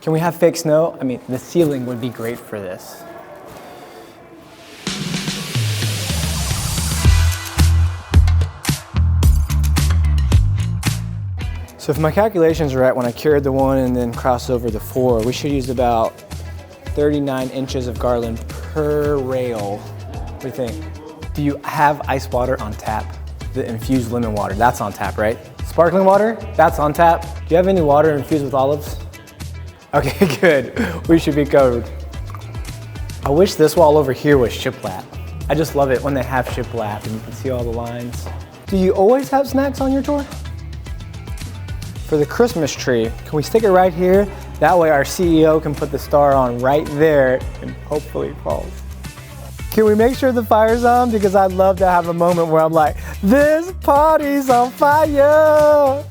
Can we have fake snow? I mean, the ceiling would be great for this. So if my calculations are right, when I carried the 1 and then crossed over the 4, we should use about 39 inches of garland per rail. What do you think? Do you have ice water on tap? The infused lemon water, that's on tap, right? Sparkling water, that's on tap. Do you have any water infused with olives? Okay, good. We should be covered. I wish this wall over here was shiplap. I just love it when they have shiplap and you can see all the lines. Do you always have snacks on your tour? For the Christmas tree, can we stick it right here? That way our CEO can put the star on right there and hopefully it falls. Can we make sure the fire's on? Because I'd love to have a moment where I'm like, this party's on fire.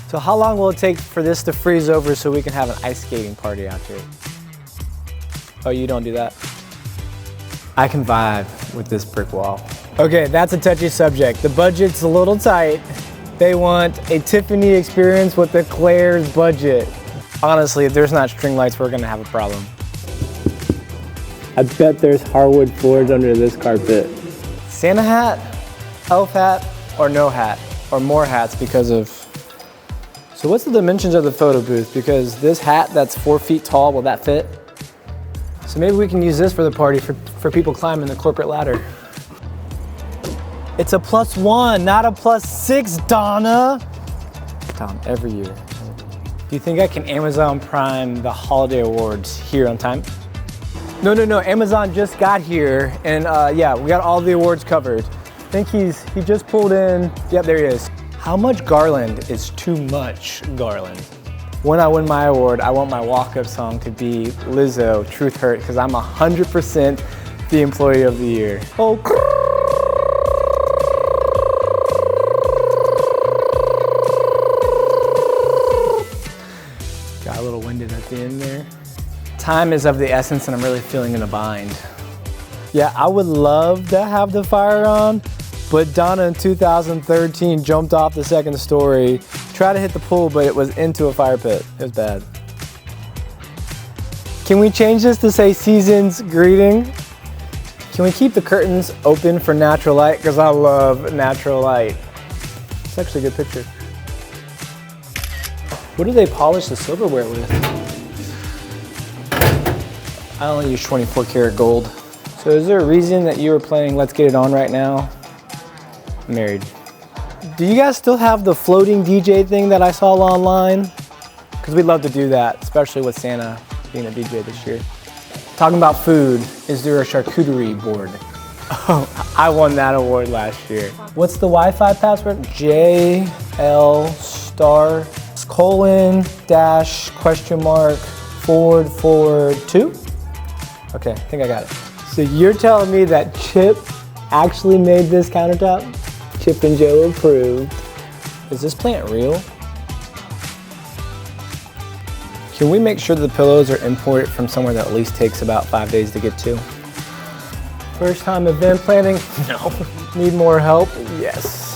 So how long will it take for this to freeze over so we can have an ice skating party out here? Oh, you don't do that? I can vibe with this brick wall. Okay, that's a touchy subject. The budget's a little tight. They want a Tiffany experience with the Claire's budget. Honestly, if there's not string lights, we're gonna have a problem. I bet there's hardwood floors under this carpet. Santa hat, elf hat, or no hat, or more hats because of... So what's the dimensions of the photo booth? Because this hat that's 4 feet tall, will that fit? So maybe we can use this for the party for people climbing the corporate ladder. It's a +1, not a +6, Donna. Tom, every year. Do you think I can Amazon Prime the holiday awards here on time? No, Amazon just got here and yeah, we got all the awards covered. I think he just pulled in, yep, there he is. How much garland is too much garland? When I win my award, I want my walk-up song to be Lizzo, Truth Hurt, because I'm 100% the employee of the year. Oh, got a little winded at the end there. Time is of the essence and I'm really feeling in a bind. Yeah, I would love to have the fire on, but Donna in 2013 jumped off the 2nd story, tried to hit the pool, but it was into a fire pit. It was bad. Can we change this to say season's greeting? Can we keep the curtains open for natural light? Because I love natural light. It's actually a good picture. What do they polish the silverware with? I only use 24 karat gold. So is there a reason that you were playing Let's Get It On right now? I'm married. Do you guys still have the floating DJ thing that I saw online? Because we'd love to do that, especially with Santa being a DJ this year. Talking about food, is there a charcuterie board? Oh, I won that award last year. What's the Wi-Fi password? JL star colon dash question mark /2? Okay, I think I got it. So you're telling me that Chip actually made this countertop? Chip and Joe approved. Is this plant real? Can we make sure that the pillows are imported from somewhere that at least takes about 5 days to get to? First time event planning? No. Need more help? Yes.